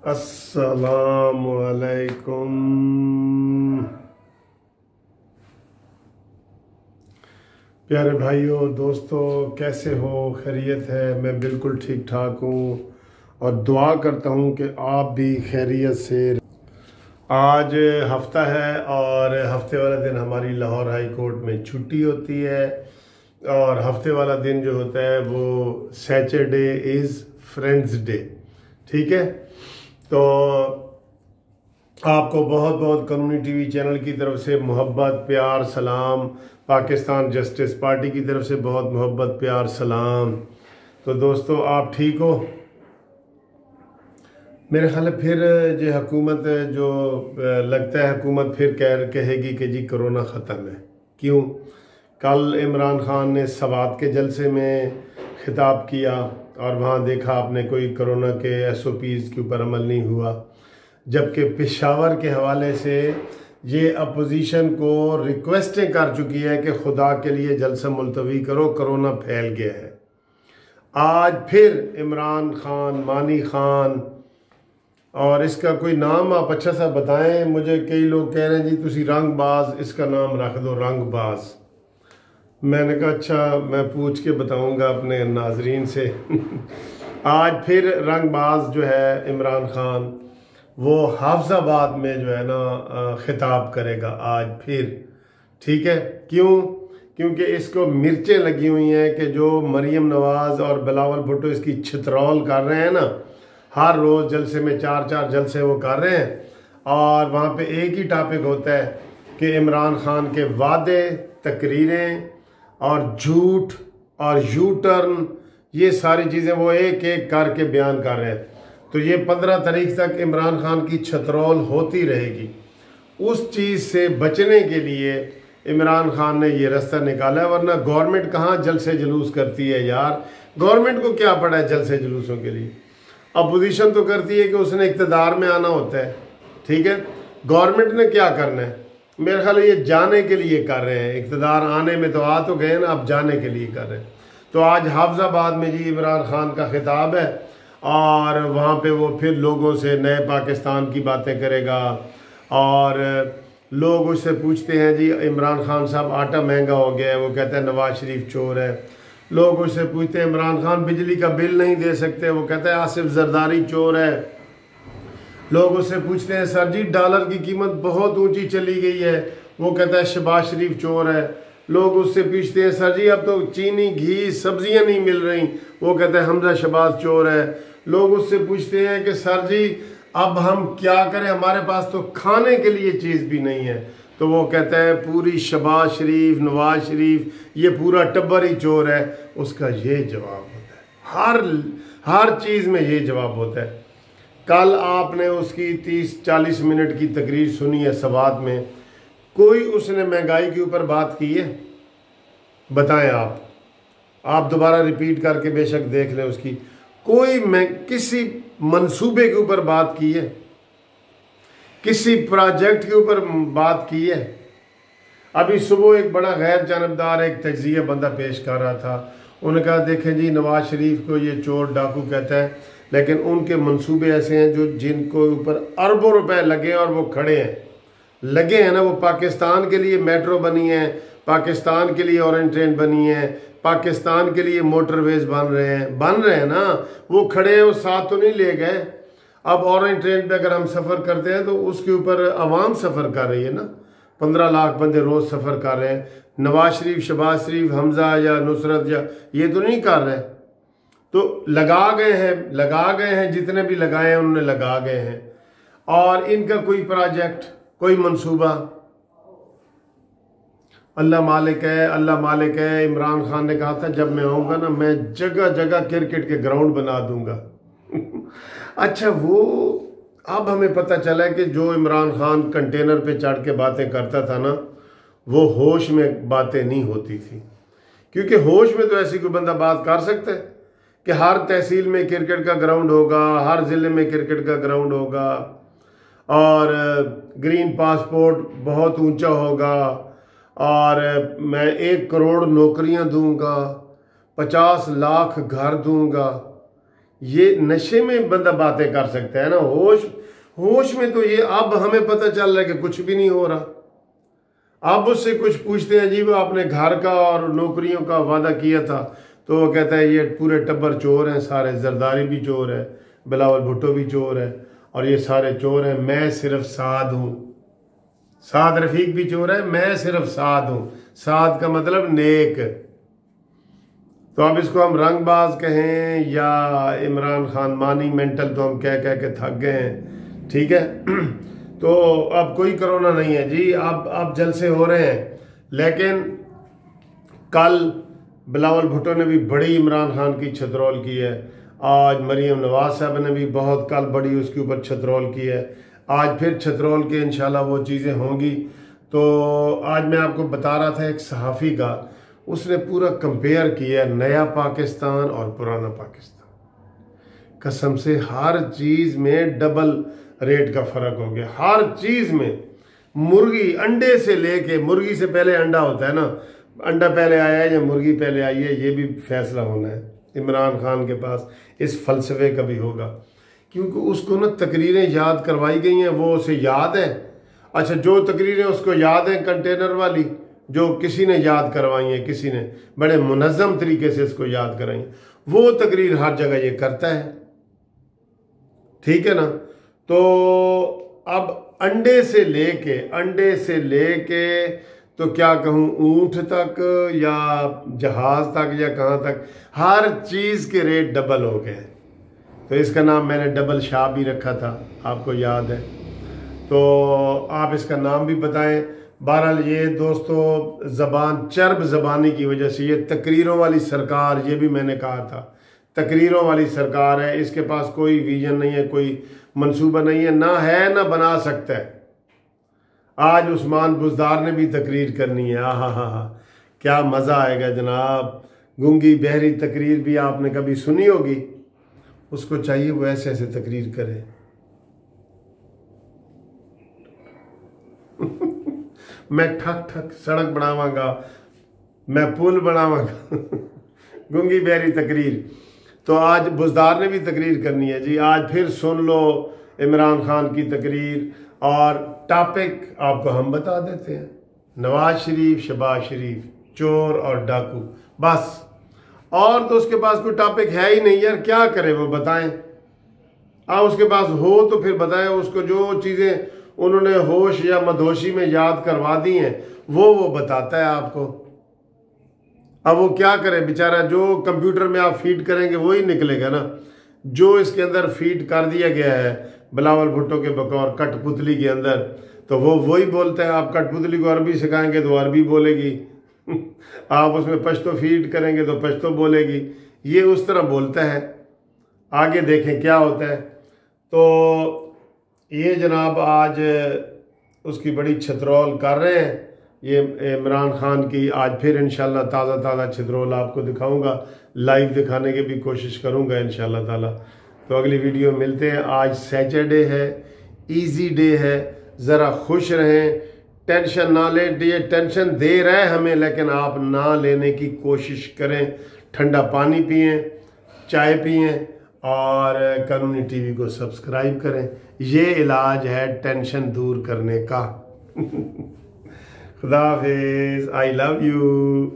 अस्सलामुअलैकुम। प्यारे भाइयों दोस्तों, कैसे हो? खैरियत है? मैं बिल्कुल ठीक ठाक हूँ और दुआ करता हूँ कि आप भी खैरियत से। आज हफ्ता है और हफ्ते वाला दिन हमारी लाहौर हाई कोर्ट में छुट्टी होती है और हफ्ते वाला दिन जो होता है वो सैटरडे इज़ फ्रेंड्स डे। ठीक है, तो आपको बहुत बहुत कम्युनिटी टीवी चैनल की तरफ से मोहब्बत प्यार सलाम, पाकिस्तान जस्टिस पार्टी की तरफ से बहुत मोहब्बत प्यार सलाम। तो दोस्तों, आप ठीक हो? मेरे ख्याल फिर जो हुकूमत जो लगता है हुकूमत फिर कहेगी कि जी कोरोना ख़त्म है। क्यों? कल इमरान खान ने सवात के जलसे में खिताब किया और वहाँ देखा आपने कोई कोरोना के SOPs के ऊपर अमल नहीं हुआ, जबकि पेशावर के हवाले से ये अपोजिशन को रिक्वेस्टें कर चुकी है कि खुदा के लिए जलसा मुलतवी करो, कोरोना फैल गया है। आज फिर इमरान खान, मानी खान, और इसका कोई नाम आप अच्छा सा बताएं। मुझे कई लोग कह रहे हैं जी तुसी रंगबाज इसका नाम रख दो, रंगबाज। मैंने कहा अच्छा, मैं पूछ के बताऊंगा अपने नाजरीन से। आज फिर रंगबाज जो है इमरान खान, वो हाफजाबाद में जो है ना खिताब करेगा आज फिर। ठीक है, क्यों? क्योंकि इसको मिर्चें लगी हुई हैं कि जो मरीम नवाज और बिलावल भुट्टो इसकी छितरौल कर रहे हैं ना, हर रोज़ जलसे में 4-4 जलसे वो कर रहे हैं और वहाँ पे एक ही टॉपिक होता है कि इमरान खान के वादे, तकरीरें और झूठ और यू टर्न, ये सारी चीज़ें वो एक एक करके बयान कर रहे हैं। तो ये 15 तारीख तक इमरान खान की छतरौल होती रहेगी। उस चीज़ से बचने के लिए इमरान खान ने ये रास्ता निकाला है, वरना गवर्नमेंट कहाँ जलसे जुलूस करती है यार। गवर्नमेंट को क्या पड़ा है जलसे जुलूसों के लिए? अपोजिशन तो करती है कि उसने इक़्तिदार में आना होता है। ठीक है, गवर्नमेंट ने क्या करना है? मेरे ख्याल ये जाने के लिए कर रहे हैं। इक़्तिदार आने में तो आ तो गए ना, अब जाने के लिए कर रहे हैं। तो आज हाफजाबाद में जी इमरान खान का खिताब है और वहाँ पे वो फिर लोगों से नए पाकिस्तान की बातें करेगा और लोग उससे पूछते हैं जी इमरान खान साहब आटा महंगा हो गया है, वो कहता है नवाज शरीफ चोर है। लोग उससे पूछते हैं इमरान खान बिजली का बिल नहीं दे सकते, वो कहता है आसिफ जरदारी चोर है। लोग उससे पूछते हैं सर जी डॉलर की कीमत बहुत ऊंची चली गई है, वो कहता है शहबाज शरीफ चोर है। लोग उससे पूछते हैं सर जी अब तो चीनी घी सब्जियां नहीं मिल रही, वो कहता है हमजा शहबाज चोर है। लोग उससे पूछते हैं कि सर जी अब हम क्या करें, हमारे पास तो खाने के लिए चीज़ भी नहीं है, तो वो कहता है पूरी शहबाज शरीफ, नवाज शरीफ, ये पूरा टब्बर ही चोर है। उसका ये जवाब होता है, हर चीज़ में ये जवाब होता है। कल आपने उसकी 30-40 मिनट की तकरीर सुनी है सवात में, कोई उसने महंगाई के ऊपर बात की है? बताएं आप दोबारा रिपीट करके बेशक देख लें उसकी। कोई किसी मंसूबे के ऊपर बात की है? किसी प्रोजेक्ट के ऊपर बात की है? अभी सुबह एक बड़ा गैर जानबदार एक तज्जिया बंदा पेश कर रहा था, उन्होंने कहा देखें जी नवाज शरीफ को ये चोर डाकू कहता है, लेकिन उनके मंसूबे ऐसे हैं जो जिनको ऊपर अरबों रुपए लगे और वो खड़े हैं, लगे हैं ना। वो पाकिस्तान के लिए मेट्रो बनी है, पाकिस्तान के लिए ऑरेंज ट्रेन बनी है, पाकिस्तान के लिए मोटरवेज बन रहे हैं ना। वो खड़े हैं, वो साथ तो नहीं ले गए। अब ऑरेंज ट्रेन पे अगर हम सफ़र करते हैं तो उसके ऊपर आवाम सफ़र कर रही है ना, 15 लाख बंदे रोज़ सफ़र कर रहे हैं। नवाज शरीफ, शहबाज शरीफ, हमजा या नुसरत या ये तो नहीं कर रहे। तो लगा गए हैं जितने भी लगाए हैं उन्होंने लगा गए हैं, और इनका कोई प्रोजेक्ट, कोई मंसूबा। अल्लाह मालिक है। इमरान खान ने कहा था जब मैं आऊँगा ना मैं जगह जगह क्रिकेट के ग्राउंड बना दूंगा। अच्छा, वो अब हमें पता चला है कि जो इमरान खान कंटेनर पे चढ़ के बातें करता था ना, वो होश में बातें नहीं होती थी। क्योंकि होश में तो ऐसी कोई बंदा बात कर सकता है कि हर तहसील में क्रिकेट का ग्राउंड होगा, हर ज़िले में क्रिकेट का ग्राउंड होगा और ग्रीन पासपोर्ट बहुत ऊंचा होगा और मैं 1 करोड़ नौकरियां दूंगा, 50 लाख घर दूंगा। ये नशे में बंदा बातें कर सकता है ना, होश में तो ये अब हमें पता चल रहा है कि कुछ भी नहीं हो रहा। अब उससे कुछ पूछते हैं जी वो आपने घर का और नौकरियों का वादा किया था, तो वो कहता है ये पूरे टब्बर चोर हैं सारे, जरदारी भी चोर है, बिलावल भुट्टो भी चोर है और ये सारे चोर हैं, मैं सिर्फ साद हूँ। साद रफीक भी चोर है, मैं सिर्फ साद हूँ। साद का मतलब नेक। तो अब इसको हम रंगबाज कहें या इमरान खान मानी मेंटल, तो हम कह कह के थक गए हैं, ठीक है। तो अब कोई कोरोना नहीं है जी, अब जलसे हो रहे हैं। लेकिन कल बिलावल भुट्टो ने भी बड़ी इमरान खान की छतरोल की है, आज मरीम नवाज साहब ने भी बहुत कल बड़ी उसके ऊपर छतरोल की है, आज फिर छतरोल के इंशाल्लाह वो चीज़ें होंगी। तो आज मैं आपको बता रहा था एक सहाफ़ी का, उसने पूरा कंपेयर किया नया पाकिस्तान और पुराना पाकिस्तान। कसम से हर चीज़ में डबल रेट का फ़र्क हो गया, हर चीज़ में। मुर्गी अंडे से लेके, मुर्गी से पहले अंडा होता है ना, अंडा पहले आया है या मुर्गी पहले आई है, ये भी फैसला होना है इमरान खान के पास। इस फलसफे का भी होगा, क्योंकि उसको ना तकरीरें याद करवाई गई हैं, वो उसे याद है। अच्छा, जो तकरीरें उसको याद हैं कंटेनर वाली, जो किसी ने याद करवाई हैं, किसी ने बड़े मुनज़्ज़म तरीके से इसको याद कराई, वो तकरीर हर जगह ये करता है, ठीक है ना। तो अब अंडे से लेके तो क्या कहूँ, ऊंट तक या जहाज तक या कहाँ तक, हर चीज़ के रेट डबल हो गए। तो इसका नाम मैंने डबल शाह भी रखा था, आपको याद है, तो आप इसका नाम भी बताएं। बहरहाल ये दोस्तों चर्ब ज़बानी की वजह से, ये तकरीरों वाली सरकार, ये भी मैंने कहा था, तकरीरों वाली सरकार है, इसके पास कोई विजन नहीं है, कोई मंसूबा नहीं है, ना है ना बना सकता है। आज उस्मान बुज़दार ने भी तकरीर करनी है, हा, क्या मज़ा आएगा जनाब। गूंगी बहरी तकरीर भी आपने कभी सुनी होगी, उसको चाहिए वो ऐसे ऐसे तकरीर करे। मैं ठक ठक सड़क बनावांगा, मैं पुल बनावांगा। गूंगी बहरी तकरीर। तो आज बुज़दार ने भी तकरीर करनी है जी। आज फिर सुन लो इमरान खान की तकरीर, और टॉपिक आपको हम बता देते हैं, नवाज शरीफ, शहबाज शरीफ, चोर और डाकू, बस। और तो उसके पास कोई टॉपिक है ही नहीं यार, क्या करे वो, बताएं। उसके पास हो तो फिर बताएं उसको, जो चीज़ें उन्होंने होश या मदहोशी में याद करवा दी हैं वो बताता है आपको। अब वो क्या करे बेचारा, जो कंप्यूटर में आप फीड करेंगे वही निकलेगा ना, जो इसके अंदर फीड कर दिया गया है बिलावल भुट्टो के बकौर कठपुतली के अंदर, तो वो वही बोलता है। आप कठपुतली को अरबी सिखाएंगे तो अरबी बोलेगी, आप उसमें पश्तो फीड करेंगे तो पश्तो बोलेगी, ये उस तरह बोलता है। आगे देखें क्या होता है। तो ये जनाब आज उसकी बड़ी छतरोल कर रहे हैं ये इमरान खान की। आज फिर इंशाल्लाह ताज़ा छतरोल आपको दिखाऊंगा, लाइव दिखाने की भी कोशिश करूंगा इंशाल्लाह ताला। तो अगली वीडियो मिलते हैं। आज सैटरडे है, इजी डे है, ज़रा खुश रहें, टेंशन ना लें। ये टेंशन दे रहा है हमें, लेकिन आप ना लेने की कोशिश करें। ठंडा पानी पिएं, चाय पिएं और कानूनी टीवी को सब्सक्राइब करें। ये इलाज है टेंशन दूर करने का। खुदा हाफिज़, आई लव यू।